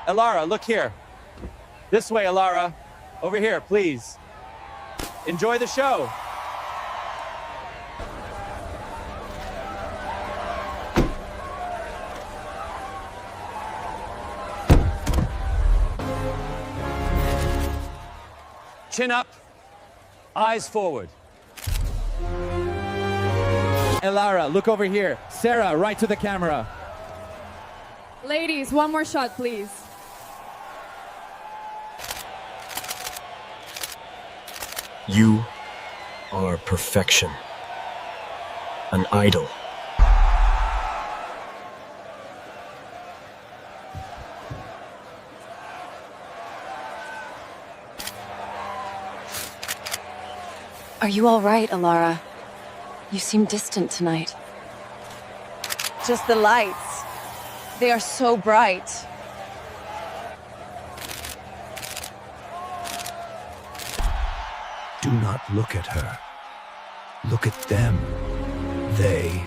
Alara, look here. This way, Alara. Over here, please. Enjoy the show. Chin up, eyes forward. Alara, look over here. Sarah, right to the camera. Ladies, one more shot, please. You are perfection. An idol. Are you all right, Alara? You seem distant tonight. Just the lights. They are so bright. Do not look at her. Look at them. They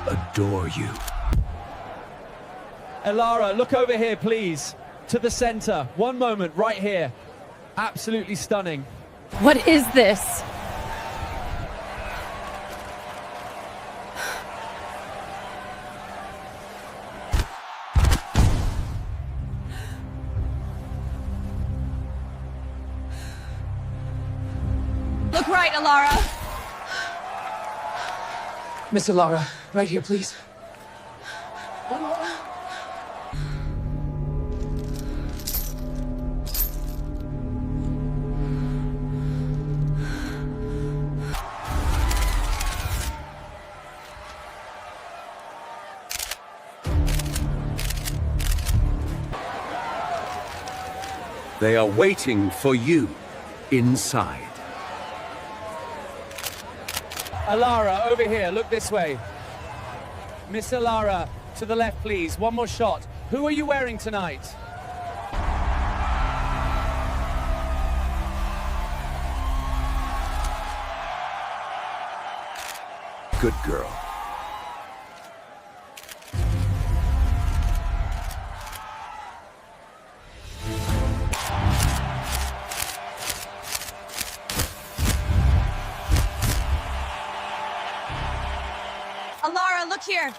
adore you. Alara, look over here, please. To the center. One moment, right here. Absolutely stunning. What is this? Look right, Alara. Miss Alara, right here, please. They are waiting for you inside. Alara, over here, look this way. Miss Alara, to the left, please. One more shot. Who are you wearing tonight? Good girl. Alara, look here.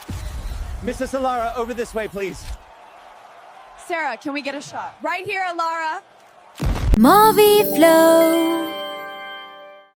Mrs. Alara, over this way, please. Sarah, can we get a shot? Right here, Alara. MovieFlow.